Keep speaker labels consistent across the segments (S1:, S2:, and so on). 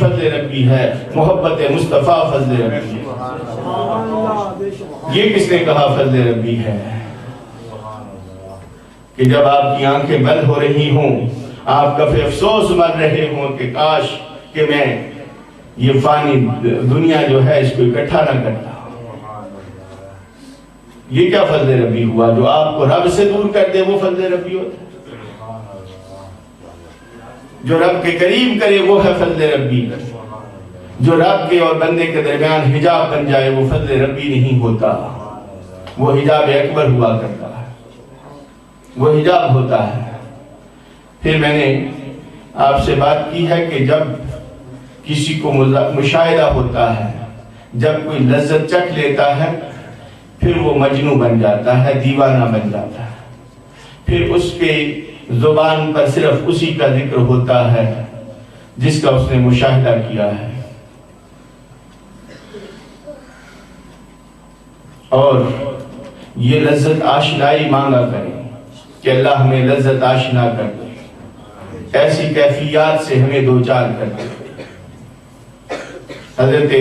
S1: فضل ربی ہے، محبت مصطفیٰ فضل ربی ہے۔ یہ کس نے کہا فضل ربی ہے؟ کہ جب آپ کی آنکھیں بند ہو رہی ہوں، آپ کفِ افسوس مر رہے ہوں کہ کاش کہ میں یہ فانی دنیا جو ہے اس کو اکٹھا نہ کرتا۔ یہ کیا فضل ربی ہوا؟ جو آپ کو رب سے دور کر دے وہ فضل ربی ہوتا ہے، جو رب کے قریب کرے وہ ہے فضل ربی، جو رب کے اور بندے کے درمیان حجاب بن جائے وہ فضل ربی نہیں ہوتا، وہ حجاب اکبر ہوا کرتا ہے، وہ حجاب ہوتا ہے۔ پھر میں نے آپ سے بات کی ہے کہ جب کسی کو مشاہدہ ہوتا ہے، جب کوئی لذت چکھ لیتا ہے، پھر وہ مجنوں بن جاتا ہے، دیوانہ بن جاتا ہے، پھر اس کے زبان پر صرف اسی کا ذکر ہوتا ہے جس کا اس نے مشاہدہ کیا ہے۔ اور یہ لذت آشنائی مانگا کریں کہ اللہ ہمیں لذت آشنا کر دے، ایسی کیفیات سے ہمیں دوچار کر دے۔ حضرت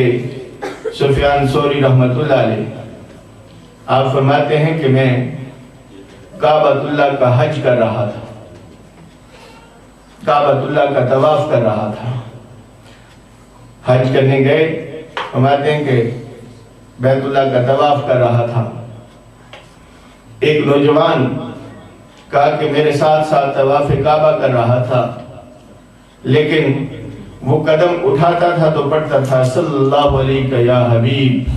S1: سفیان ثوری رحمت اللہ علیہ آپ فرماتے ہیں کہ میں کعبۃ اللہ کا حج کر رہا تھا، کعبۃ اللہ کا طواف کر رہا تھا، حج کرنے گئے، فرماتے ہیں کہ بیت اللہ کا طواف کر رہا تھا، ایک نوجوان کہا کہ میرے ساتھ ساتھ طواف کعبہ کر رہا تھا، لیکن وہ قدم اٹھاتا تھا تو پڑھتا تھا صلی اللہ علیہ یا حبیب،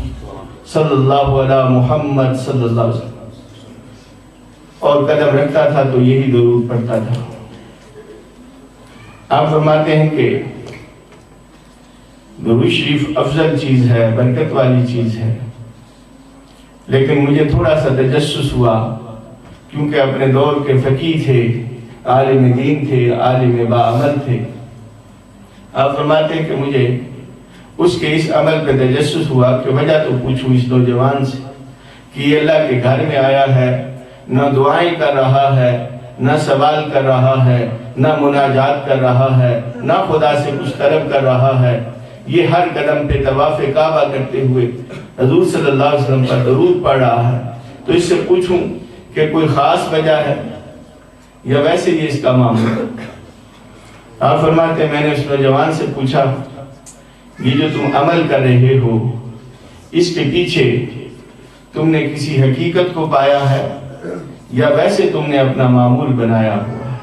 S1: صلی اللہ علیہ محمد صلی اللہ علیہ وسلم، اور قدم رکھتا تھا تو یہی درود پڑھتا تھا۔ آپ فرماتے ہیں کہ درود شریف افضل چیز ہے، برکت والی چیز ہے، لیکن مجھے تھوڑا سا تجسس ہوا کیونکہ اپنے دور کے فقیہ تھے، عالم دین تھے، عالم باعمل تھے۔ آپ فرماتے ہیں کہ مجھے اس کے اس عمل پہ تجسس ہوا کہ وجہ تو پوچھوں اس نوجوان سے کہ یہ اللہ کے گھر میں آیا ہے، نہ دعائیں کر رہا ہے، نہ سوال کر رہا ہے، نہ مناجات کر رہا ہے، نہ خدا سے کچھ طلب کر رہا ہے، یہ ہر قدم پہ طواف کعبہ کرتے ہوئے حضور صلی اللہ علیہ وسلم پر درود پڑھ رہا ہے، تو اس سے پوچھوں کہ کوئی خاص وجہ ہے یا ویسے ہی اس کا معاملہ؟ آپ فرماتے ہیں میں نے اس نوجوان سے پوچھا یہ جو تم عمل کر رہے ہو اس کے پیچھے تم نے کسی حقیقت کو پایا ہے یا ویسے تم نے اپنا معمول بنایا ہوا ہے،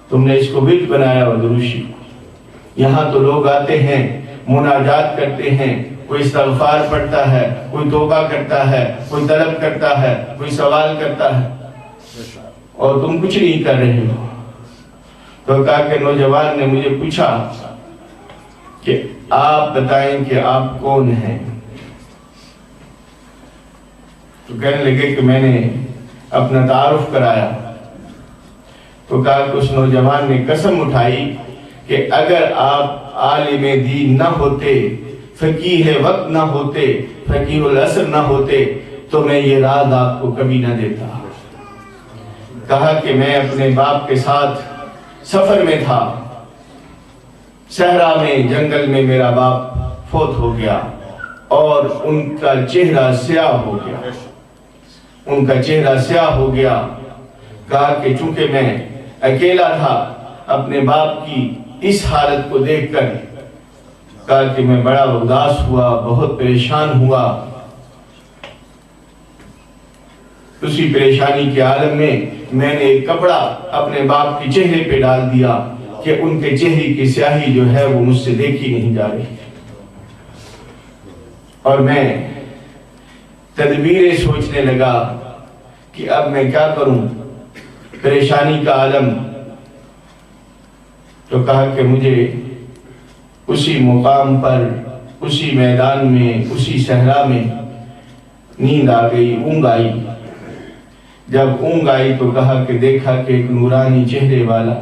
S1: تم نے اس کو ورد بنایا ہوا درود شریف؟ یہاں تو لوگ آتے ہیں، مناجات کرتے ہیں، کوئی استغفار پڑھتا ہے، کوئی توبہ کرتا ہے، کوئی طلب کرتا ہے، کوئی سوال کرتا ہے، اور تم کچھ نہیں کر رہے ہو۔ تو کہا کہ نوجوان نے مجھے پوچھا کہ آپ بتائیں کہ آپ کون ہیں؟ تو کہنے لگے کہ میں نے اپنا تعارف کرایا، تو کہا کہ اس نوجوان نے قسم اٹھائی کہ اگر آپ عالم دین نہ ہوتے، فقیہ وقت نہ ہوتے، فقیہ العصر نہ ہوتے تو میں یہ راز آپ کو کبھی نہ دیتا۔ کہا کہ میں اپنے باپ کے ساتھ سفر میں تھا، صحرا میں، جنگل میں میرا باپ فوت ہو گیا اور ان کا چہرہ سیاہ ہو گیا، ان کا چہرہ سیاہ ہو گیا۔ کہا کہ چونکہ میں اکیلا تھا، اپنے باپ کی اس حالت کو دیکھ کر کہا کہ میں بڑا اداس ہوا، بہت پریشان ہوا۔ اسی پریشانی کے عالم میں نے ایک کپڑا اپنے باپ کے چہرے پہ ڈال دیا کہ ان کے چہرے کی سیاہی جو ہے وہ مجھ سے دیکھی نہیں جا رہی، اور میں تدبیریں سوچنے لگا کہ اب میں کیا کروں، پریشانی کا عالم۔ تو کہا کہ مجھے اسی مقام پر، اسی میدان میں، اسی صحرا میں نیند آ گئی، اونگ آئی۔ جب اونگ آئی تو کہا کہ دیکھا کہ ایک نورانی چہرے والا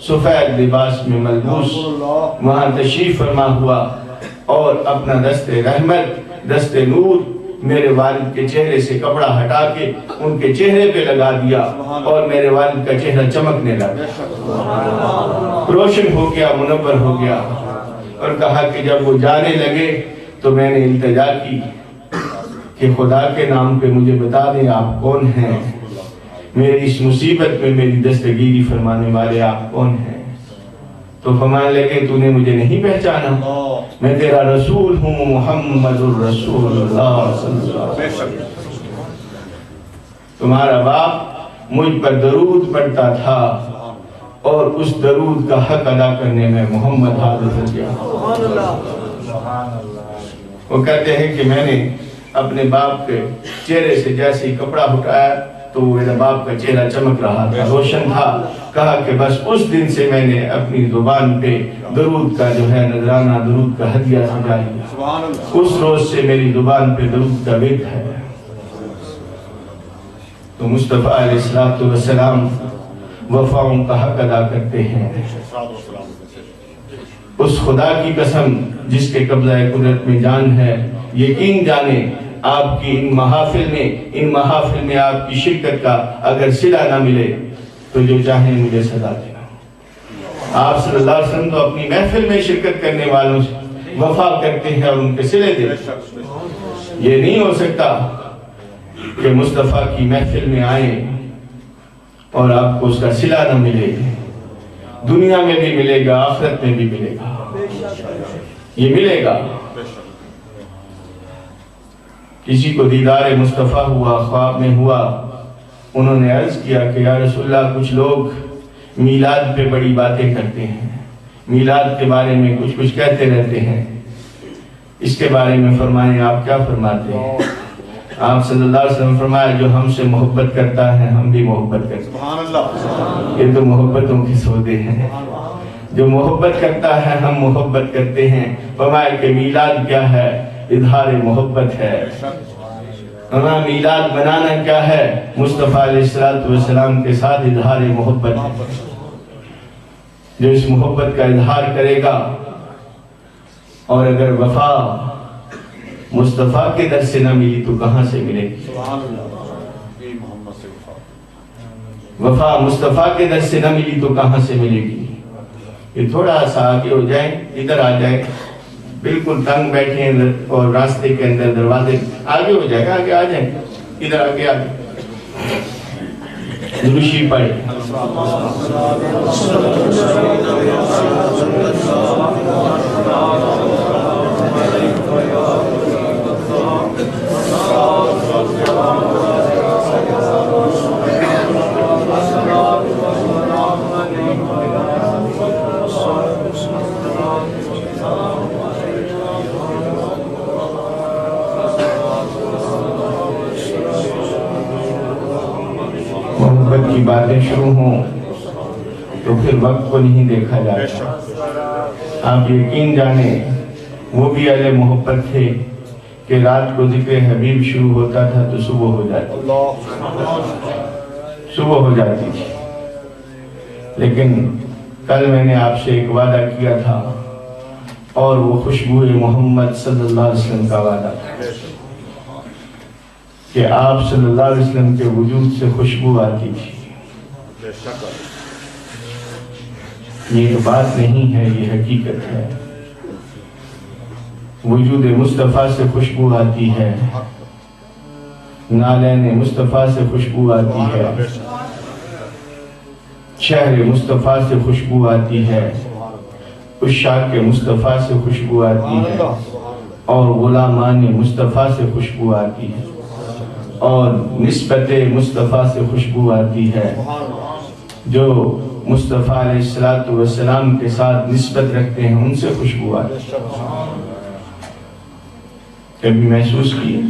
S1: سفید لباس میں ملبوس وہاں تشریف فرما ہوا، اور اپنا دست رحمت، دست نور میرے والد کے چہرے سے کپڑا ہٹا کے ان کے چہرے پہ لگا دیا، اور میرے والد کا چہرہ چمکنے لگا، روشن ہو گیا، منور ہو گیا۔ اور کہا کہ جب وہ جانے لگے تو میں نے التجا کی کہ خدا کے نام پہ مجھے بتا دیں آپ کون ہیں، میری اس مصیبت میں میری دستگیری فرمانے والے آپ کون ہیں؟ تو فرمانے لگے تو نے مجھے نہیں پہچانا، میں تیرا رسول ہوں، محمد الرسول اللہ صلی اللہ علیہ وسلم۔ تمہارا باپ مجھ پر درود پڑھتا تھا اور اس درود کا حق ادا کرنے میں محمد حاضر ہو گیا۔ وہ کہتے ہیں کہ میں نے اپنے باپ کے چہرے سے جیسے ہی کپڑا ہٹایا تو میرا باپ کا چہرہ چمک رہا تھا، روشن تھا۔ کہا کہ بس اس دن سے میں نے اپنی زبان پہ درود کا جو ہے نذرانہ درود کا ہدیہ سجا لیا، اس روز سے میری زبان پہ درود کا ورد ہے۔ تو مصطفیٰ علیہ السلام وفاؤں کا حق ادا کرتے ہیں۔ اس خدا کی قسم جس کے قبضہ قدرت میں جان ہے، یقین جانے آپ کی ان محافل میں آپ کی شرکت کا اگر صلہ نہ ملے تو جو چاہیں مجھے سزا دینا۔ آپ صلی اللہ علیہ وسلم تو اپنی محفل میں شرکت کرنے والوں سے وفا کرتے ہیں اور ان کے صلے دیتے ہیں۔ یہ نہیں ہو سکتا کہ مصطفیٰ کی محفل میں آئیں اور آپ کو اس کا صلہ نہ ملے، دنیا میں بھی ملے گا، آخرت میں بھی ملے گا، یہ ملے گا۔ کسی کو دیدار مصطفیٰ ہوا، خواب میں ہوا، انہوں نے عرض کیا کہ یا رسول اللہ کچھ لوگ میلاد پہ بڑی باتیں کرتے ہیں، میلاد کے بارے میں کچھ کہتے رہتے ہیں، اس کے بارے میں فرمائیں آپ کیا فرماتے ہیں؟ آپ صلی اللہ علیہ وسلم فرمایا جو ہم سے محبت کرتا ہے ہم بھی محبت کرتے ہیں۔ سبحان اللہ، یہ تو محبتوں کی سودے ہیں۔ جو محبت کرتا ہے ہم محبت کرتے ہیں۔ فرمایا کہ میلاد کیا ہے؟ اظہار محبت ہے۔ میلاد بنانا کیا ہے؟ مصطفیٰ علیہ السلام کے ساتھ اظہار محبت ہے۔ جو اس محبت کا اظہار کرے گا، اور اگر وفا مصطفیٰ کے در سے نہ ملی تو کہاں سے ملے گی؟ وفا مصطفیٰ کے در سے نہ ملی تو کہاں سے ملے گی؟ یہ تھوڑا سا آگے ہو جائیں، ادھر آ جائیں، بالکل تنگ بیٹھے ہیں اور راستے کے اندر دروازے آگے ہو جائے گا، آگے آ جائیں، ادھر آگے درشی پڑھیں۔ محبت کی باتیں شروع ہوں تو پھر وقت کو نہیں دیکھا جاتا۔ آپ یقین جانیں وہ بھی اہل محبت تھے کہ رات کو ذکر حبیب شروع ہوتا تھا تو صبح ہو جاتی تھی۔ لیکن کل میں نے آپ سے ایک وعدہ کیا تھا اور وہ خوشبو محمد صلی اللہ علیہ وسلم کا وعدہ تھا کہ آپ صلی اللہ علیہ وسلم کے وجود سے خوشبو آتی تھی۔ یہ تو بات نہیں ہے، یہ حقیقت ہے۔ وجود مصطفیٰ سے خوشبو آتی ہے، نالین مصطفیٰ سے خوشبو آتی ہے، شہر مصطفیٰ سے خوشبو آتی ہے، عشاق مصطفیٰ سے خوشبو آتی ہے، اور غلامان مصطفیٰ سے خوشبو آتی ہے، اور نسبت مصطفیٰ سے خوشبو آتی ہے۔ جو مصطفیٰ علیہ السلام کے ساتھ نسبت رکھتے ہیں ان سے خوشبو آتی ہے۔ کبھی محسوس کی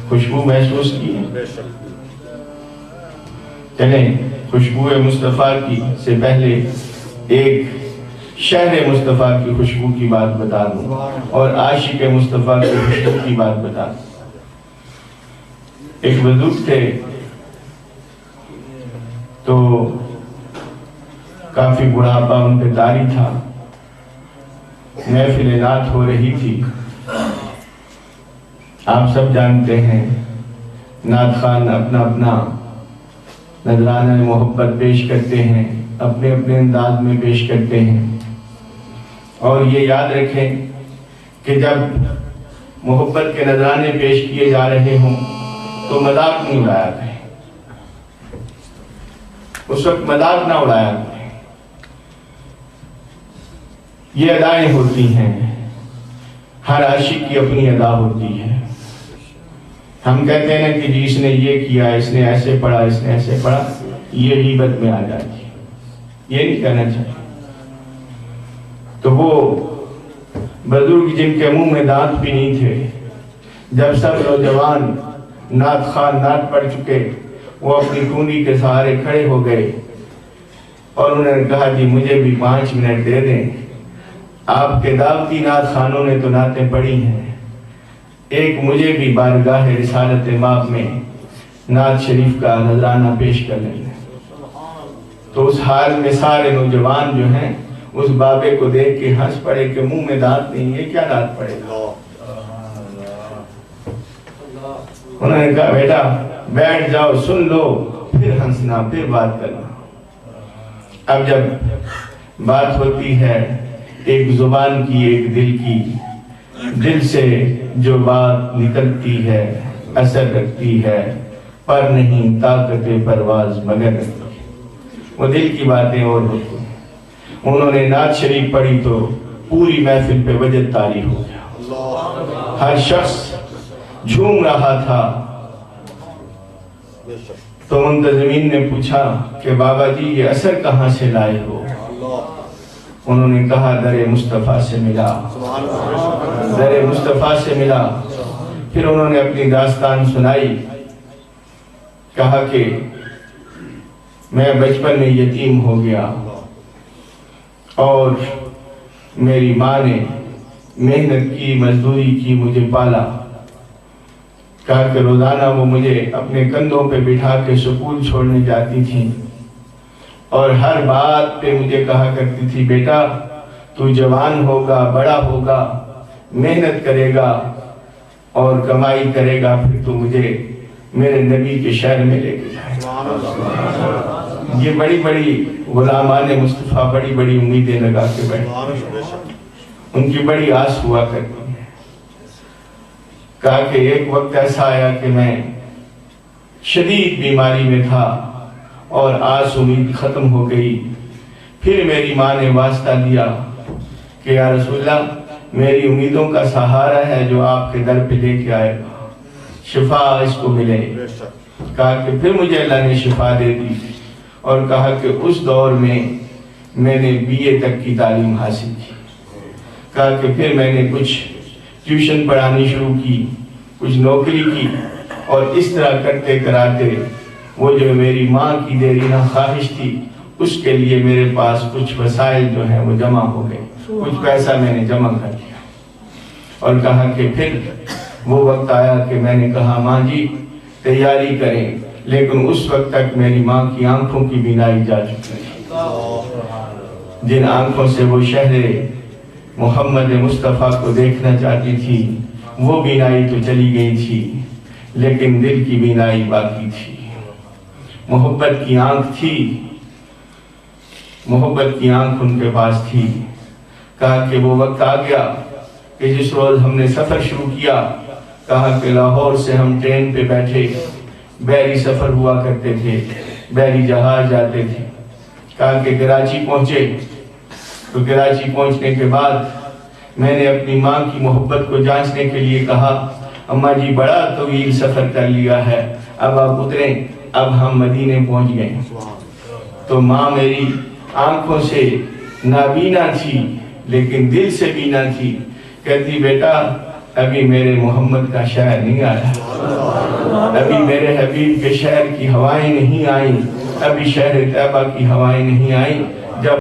S1: خوشبو محسوس کی؟ چلیں خوشبو مصطفیٰ کی سے پہلے ایک شہر مصطفیٰ کی خوشبو کی بات بتا دوں اور عاشق مصطفیٰ کی خوشبو کی بات بتا دوں۔ ایک بزرگ تھے تو کافی بڑھاپا ان پہ طاری تھا، محفل نعت ہو رہی تھی۔ آپ سب جانتے ہیں نعت خوان اپنا اپنا نذرانہ محبت پیش کرتے ہیں، اپنے اپنے انداز میں پیش کرتے ہیں، اور یہ یاد رکھیں کہ جب محبت کے نذرانے پیش کیے جا رہے ہوں تو مذاق نہیں اڑایا کریں، اس وقت مذاق نہ اڑایا کریں۔ یہ ادائیں ہوتی ہیں، ہر عاشق کی اپنی ادا ہوتی ہے۔ ہم کہتے ہیں نا کہ جی اس نے یہ کیا، اس نے ایسے پڑھا، اس نے ایسے پڑھا، یہ غیبت میں آ جاتی ہے، یہ نہیں کہنا چاہیے۔ تو وہ بزرگ جن کے منہ میں دانت بھی نہیں تھے، جب سب نوجوان نعت خوان نعت پڑھ چکے، وہ اپنی کنڈی کے سہارے کھڑے ہو گئے اور انہوں نے کہا جی مجھے بھی 5 منٹ دے دیں، آپ کے دعوتی نعت خوانوں نے تو نعتیں پڑھی ہیں، ایک مجھے بھی بارگاہ رسالت مآب میں نعت شریف کا نذرانہ پیش کر لیں۔ تو اس حال میں سارے نوجوان جو ہیں اس بابے کو دیکھ کے ہنس پڑے کہ منہ میں دانت نہیں، یہ کیا دانت پڑے گا۔ انہوں نے کہا بیٹا بیٹھ جاؤ، سن لو، پھر ہنسنا، پھر بات کرنا۔ اب جب بات ہوتی ہے ایک زبان کی، ایک دل کی، دل سے جو بات نکلتی ہے اثر رکھتی ہے، پر نہیں طاقت پرواز مگر رکھتی ہے، وہ دل کی باتیں اور ہوتی ہیں۔ انہوں نے نعت شریف پڑھی تو پوری محفل پہ وجد طاری ہو گیا، ہر شخص جھوم رہا تھا۔ تو منتظمین نے پوچھا کہ بابا جی یہ اثر کہاں سے لائے ہو؟ انہوں نے کہا در مصطفیٰ سے ملا، در مصطفیٰ سے ملا۔ پھر انہوں نے اپنی داستان سنائی، کہا کہ میں بچپن میں یتیم ہو گیا اور میری ماں نے محنت کی، مزدوری کی، مجھے پالا۔ کہا کہ روزانہ وہ مجھے اپنے کندھوں پہ بٹھا کے سکول چھوڑنے جاتی تھی، اور ہر بات پہ مجھے کہا کرتی تھی بیٹا تو جوان ہوگا، بڑا ہوگا، محنت کرے گا اور کمائی کرے گا، پھر تو مجھے میرے نبی کے شہر میں لے کے جائے گا۔ یہ بڑی بڑی غلامان مصطفیٰ بڑی بڑی امیدیں لگا کے بیٹھے، ان کی بڑی آس ہوا کرتی ہے۔ کہا کہ ایک وقت ایسا آیا کہ میں شدید بیماری میں تھا اور آس امید ختم ہو گئی۔ پھر میری ماں نے واسطہ دیا کہ یا رسول اللہ میری امیدوں کا سہارا ہے جو آپ کے در پہ لے کے آئے گا، شفا اس کو ملے۔ کہا کہ پھر مجھے اللہ نے شفا دے دی، اور کہا کہ اس دور میں میں نے BA تک کی تعلیم حاصل کی۔ کہا کہ پھر میں نے کچھ ٹیوشن پڑھانی شروع کی، کچھ نوکری کی، اور اس طرح کرتے کراتے وہ جو میری ماں کی دیرینہ خواہش تھی اس کے لیے میرے پاس کچھ وسائل جو ہیں وہ جمع ہو گئے، کچھ پیسہ میں نے جمع کر لیا۔ اور کہا کہ پھر وہ وقت آیا کہ میں نے کہا ماں جی تیاری کریں، لیکن اس وقت تک میری ماں کی آنکھوں کی بینائی جا چکی تھی، جن آنکھوں سے وہ شہر محمد مصطفیٰ کو دیکھنا چاہتی تھی وہ بینائی تو چلی گئی تھی، لیکن دل کی بینائی باقی تھی۔ محبت کی آنکھ تھی، محبت کی آنکھ ان کے پاس تھی۔ کہا کہ وہ وقت آ گیا کہ جس روز ہم نے سفر شروع کیا، کہا کہ لاہور سے ہم ٹرین پہ بیٹھے، بحری سفر ہوا کرتے تھے، بحری جہاز جاتے تھے۔ کہا کہ کراچی پہنچے، تو کراچی پہنچنے کے بعد میں نے اپنی ماں کی محبت کو جانچنے کے لیے کہا اماں جی بڑا طویل سفر کر لیا ہے، اب آپ اتریں، اب ہم مدینے پہنچ گئے۔ تو ماں میری آنکھوں سے نابینا تھی لیکن دل سے بینا تھی، کہتی بیٹا ابھی میرے محمد کا شہر نہیں آیا، ابھی میرے حبیب کے شہر کی ہوائیں نہیں آئیں، ابھی شہر طیبہ کی ہوائیں نہیں آئیں،